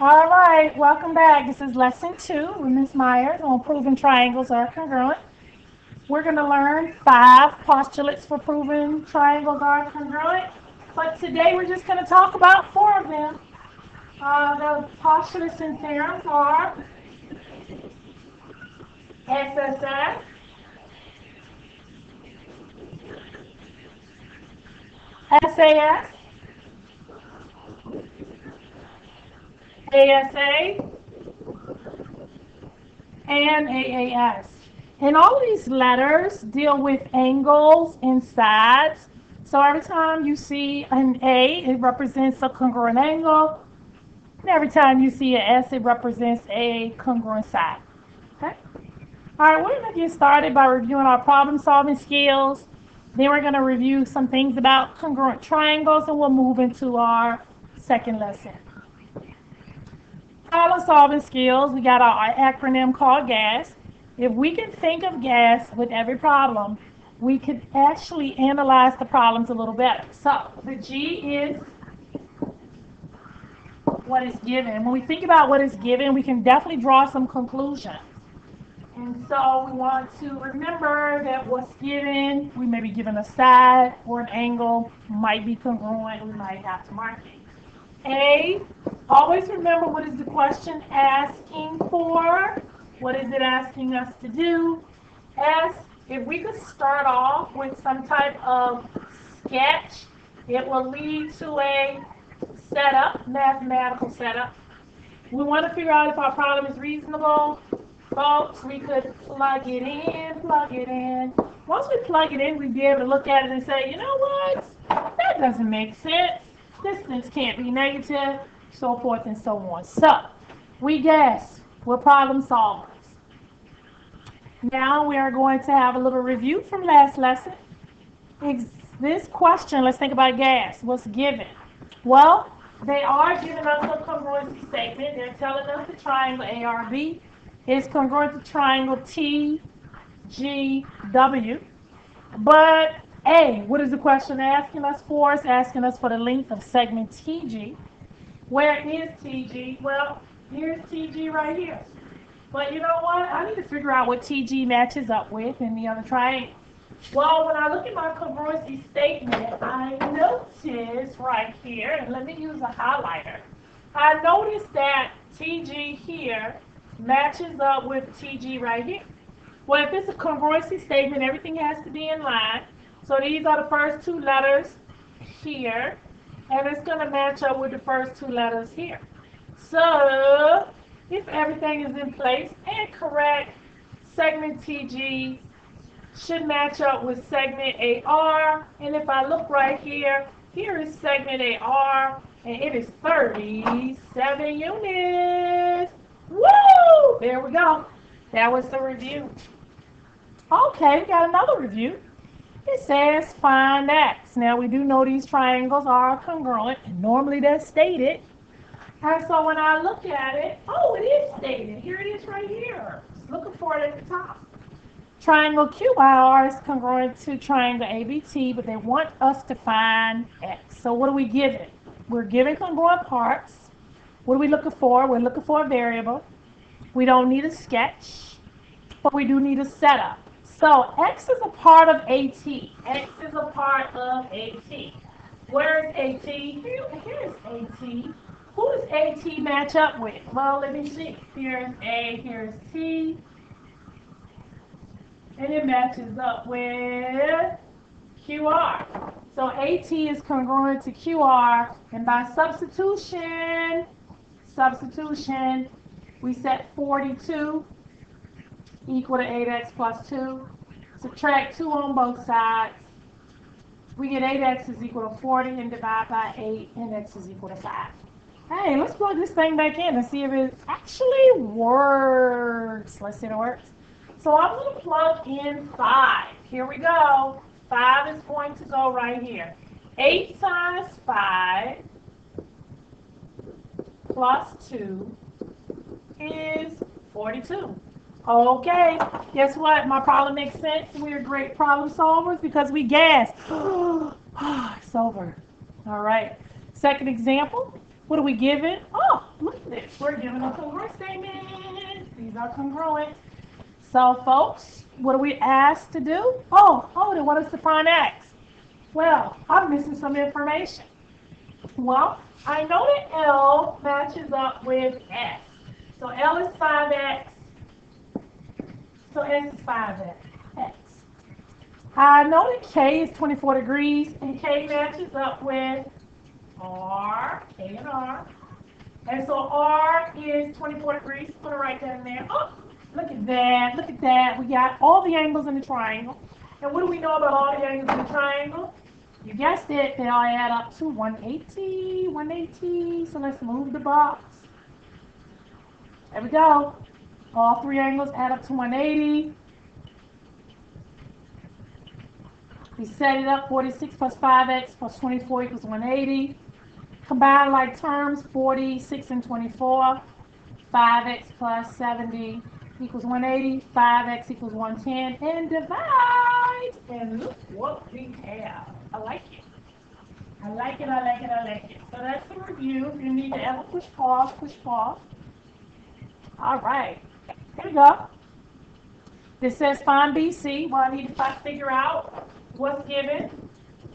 All right, welcome back. This is lesson 2 with Ms. Myers on proving triangles are congruent. We're going to learn 5 postulates for proving triangles are congruent, but today we're just going to talk about 4 of them. The postulates and theorems are SSS, SAS, ASA, and AAS. And all of these letters deal with angles and sides. So every time you see an A, it represents a congruent angle. And every time you see an S, it represents a congruent side. Okay? All right, we're going to get started by reviewing our problem solving skills. Then we're going to review some things about congruent triangles, and we'll move into our second lesson. Problem solving skills, we got our acronym called GAS. If we can think of GAS with every problem, we could actually analyze the problems a little better. So the G is what is given. When we think about what is given, we can definitely draw some conclusions. And so we want to remember that what's given, we may be given a side or an angle, might be congruent, we might have to mark it. A, always remember what is the question asking for? What is it asking us to do? S, if we could start off with some type of sketch, it will lead to a setup, mathematical setup. We want to figure out if our problem is reasonable. Folks, we could plug it in, plug it in. Once we plug it in, we'd be able to look at it and say, you know what? That doesn't make sense. Distance can't be negative, so forth and so on. So, we guess we're problem solvers. Now we are going to have a little review from last lesson. This question, let's think about gas. What's given? Well, they are giving us a congruency statement. They're telling us the triangle ARB is congruent to triangle TGW. But A, what is the question asking us for? It's asking us for the length of segment TG. Where is TG? Well, here's TG right here. But you know what? I need to figure out what TG matches up with in the other triangle. Well, when I look at my congruency statement, I notice right here, and let me use a highlighter. I notice that TG here matches up with TG right here. Well, if it's a congruency statement, everything has to be in line. So these are the first 2 letters here, and it's going to match up with the first 2 letters here. So if everything is in place and correct, segment TG should match up with segment AR. And if I look right here, here is segment AR, and it is 37 units. Woo! There we go. That was the review. Okay, we got another review. It says find X. Now we do know these triangles are congruent, and normally they're stated. And so when I look at it, oh, it is stated. Here it is right here. Just looking for it at the top. Triangle QIR is congruent to triangle ABT, but they want us to find X. So what are we given? We're given congruent parts. What are we looking for? We're looking for a variable. We don't need a sketch, but we do need a setup. So X is a part of AT. X is a part of AT. Where is AT? Here's AT. Who does AT match up with? Well, let me see. Here's A, here's T. And it matches up with QR. So AT is congruent to QR. And by substitution, we set 42 equal to 8x plus 2. Subtract 2 on both sides. We get 8x is equal to 40 and divide by 8, and x is equal to 5. Hey, let's plug this thing back in and see if it actually works. Let's see if it works. So I'm going to plug in 5. Here we go. 5 is going to go right here. 8 times 5 plus 2 is 42. Okay, guess what? My problem makes sense. We're great problem solvers because we guessed. It's over. All right. Second example. What are we given? Oh, look at this. We're given a congruent statement. These are congruent. So, folks, what are we asked to do? Oh, they want us to find x. Well, I'm missing some information. Well, I know that L matches up with S. So L is 5x. So S is 5x. I know that K is 24 degrees, and K matches up with R, K and R. And so R is 24 degrees. Put it right down there. Oh, look at that. Look at that. We got all the angles in the triangle. And what do we know about all the angles in the triangle? You guessed it. They all add up to 180. 180. So let's move the box. There we go. All three angles add up to 180. We set it up. 46 plus 5x plus 24 equals 180. Combine like terms, 46 and 24. 5x plus 70 equals 180. 5x equals 110. And divide. And look what we have. I like it. I like it, I like it, I like it. So that's the review. If you need to ever push pause, push pause. All right. Here we go. This says find BC. Well, I need to figure out what's given.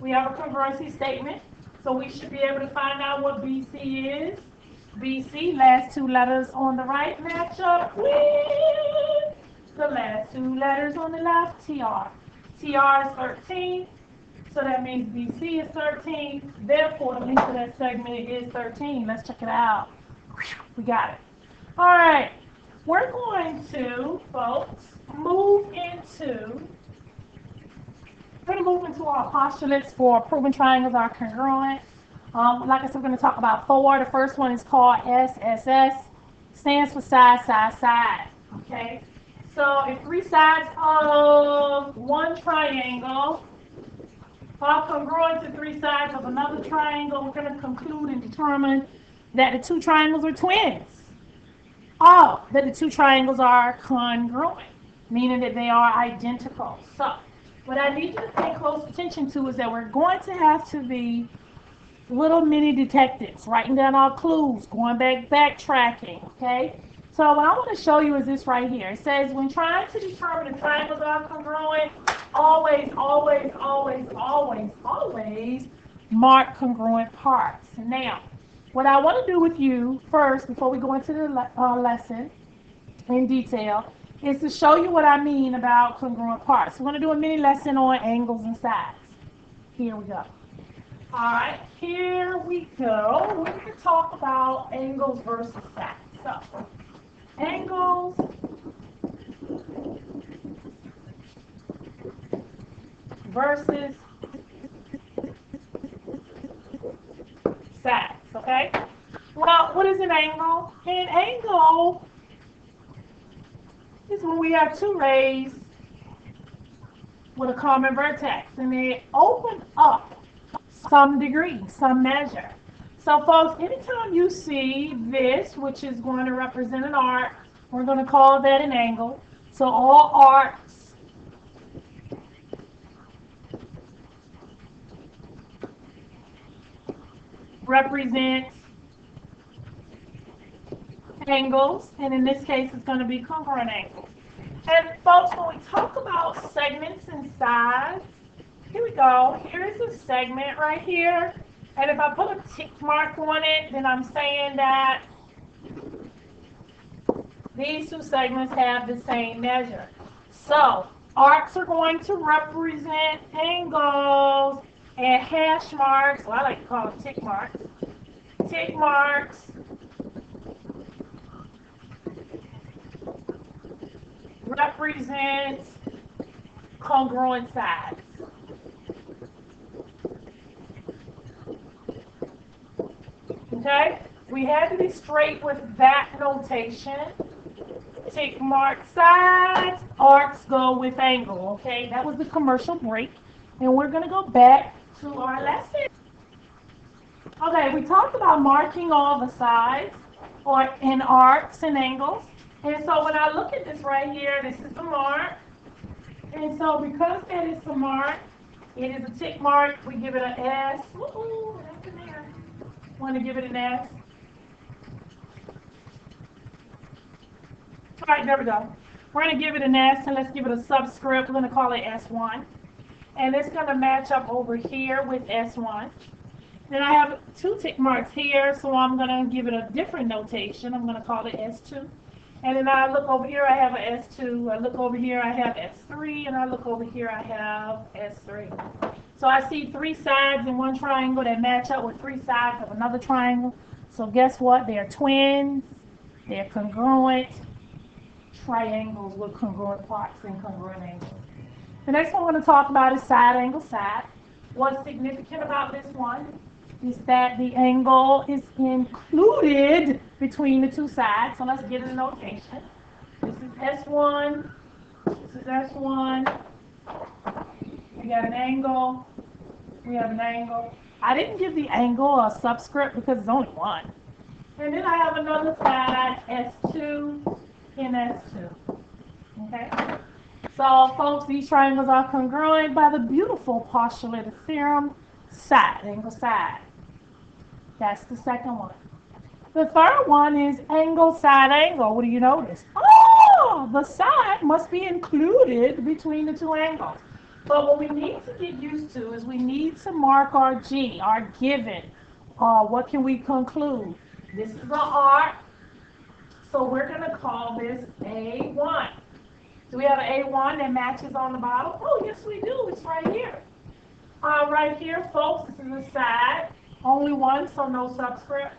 We have a congruency statement. So we should be able to find out what BC is. BC, last two letters on the right match up with the last two letters on the left, TR. TR is 13. So that means BC is 13. Therefore, the length of that segment is 13. Let's check it out. We got it. All right. We're going to, folks, move into our postulates for proven triangles are congruent. Like I said, we're going to talk about four. The first one is called SSS. Stands for side, side, side. Okay? So if three sides of one triangle are congruent to three sides of another triangle, we're going to conclude and determine that the two triangles are twins. That the two triangles are congruent, meaning that they are identical. So what I need you to pay close attention to is that we're going to have to be little mini detectives, writing down our clues, going backtracking, okay? So what I want to show you is this right here. It says when trying to determine if triangles are congruent, always mark congruent parts. Now, what I want to do with you first, before we go into the lesson in detail, is to show you what I mean about congruent parts. We're going to do a mini lesson on angles and sides. Here we go. All right, here we go. We're going to talk about angles versus sides. So, angles versus sides, okay? Well, what is an angle? An angle is when we have two rays with a common vertex, and they open up some degree, some measure. So, folks, anytime you see this, which is going to represent an arc, we're going to call that an angle. So, all arcs represent angles, and in this case, it's going to be congruent angles. And, folks, when we talk about segments and sides, here we go. Here's a segment right here. And if I put a tick mark on it, then I'm saying that these two segments have the same measure. So, arcs are going to represent angles, and hash marks, well, I like to call them tick marks. Tick marks represent congruent sides. Okay? We had to be straight with that notation. Tick mark sides, arcs go with angle. Okay? That was the commercial break. And we're going to go back to our lesson. Okay, we talked about marking all the sides or in arcs and angles. And so when I look at this right here, this is the mark. And so because that is the mark, it is a tick mark. We give it an S. Ooh, that's in there. Want to give it an S. All right, there we go. We're going to give it an S, and let's give it a subscript. We're going to call it S1. And it's going to match up over here with S1. Then I have 2 tick marks here, so I'm going to give it a different notation. I'm going to call it S2. And then I look over here, I have an S2. I look over here, I have S3. And I look over here, I have S3. So I see 3 sides in one triangle that match up with 3 sides of another triangle. So guess what? They're twins. They're congruent triangles with congruent parts and congruent angles. The next one we're going to talk about is side angle side. What's significant about this one is that the angle is included between the 2 sides. So let's get a notation. This is S1. This is S1. We got an angle. We have an angle. I didn't give the angle a subscript because it's only one. And then I have another side, S2 and S2. Okay? So, folks, these triangles are congruent by the beautiful postulated theorem, side, angle, side. That's the second one. The third one is angle, side, angle. What do you notice? Oh, the side must be included between the 2 angles. But what we need to get used to is we need to mark our G, our given. What can we conclude? This is an arc, so we're going to call this A1. Do we have an A1 that matches on the bottom? Oh, yes, we do. It's right here. Right here, folks, this is the side. Only one, so no subscript.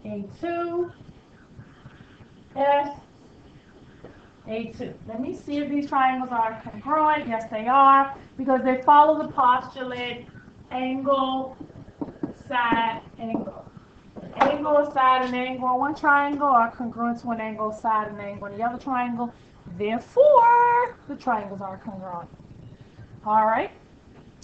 A2, S, A2. Let me see if these triangles are congruent. Yes, they are, because they follow the postulate angle, side, angle. Angle, side, and angle on one triangle are congruent to an angle, side, and angle on the other triangle. Therefore, the triangles are congruent. All right.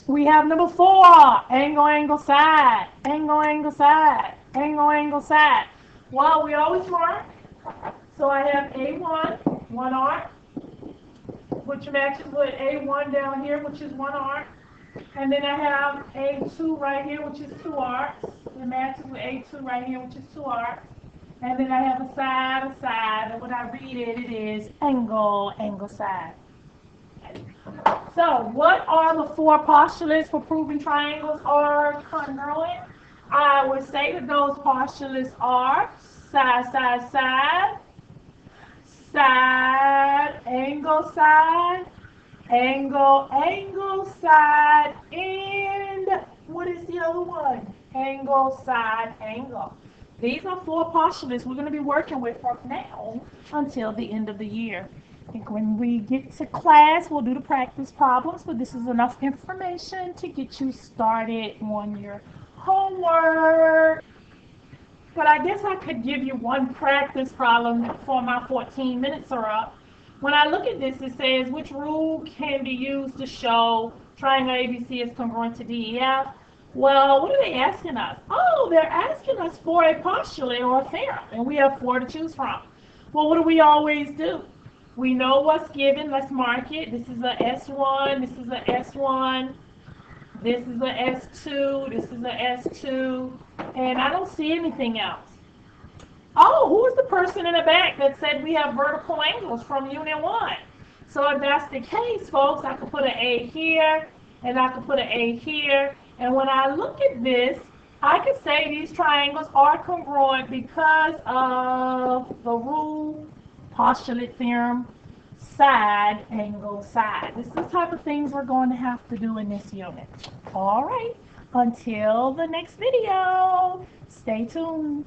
We have number 4, angle, angle, side, angle, angle, side, angle, angle, side. Well, we always mark. So I have A1, 1 arc, which matches with A1 down here, which is 1 arc. And then I have A2 right here, which is 2 arcs. It matches with A2 right here, which is 2 arcs. And then I have a side. And when I read it, it is angle, angle, side. So what are the 4 postulates for proving triangles are congruent? I would say that those postulates are side, side, side, side, angle, side, angle, angle, side, and what is the other one? Angle, side, angle. These are 4 postulates we're going to be working with from now until the end of the year. I think when we get to class, we'll do the practice problems, but this is enough information to get you started on your homework. But I guess I could give you one practice problem before my 14 minutes are up. When I look at this, it says, which rule can be used to show triangle ABC is congruent to DEF? Well, what are they asking us? Oh, they're asking us for a postulate or a theorem, and we have 4 to choose from. Well, what do we always do? We know what's given. Let's mark it. This is a S1. This is a S1. This is a S2. This is a S2. And I don't see anything else. Oh, who is the person in the back that said we have vertical angles from Unit 1? So if that's the case, folks, I could put an A here, and I could put an A here. And when I look at this, I could say these triangles are congruent because of the rule, postulate theorem, side, angle, side. This is the type of things we're going to have to do in this unit. All right, until the next video, stay tuned.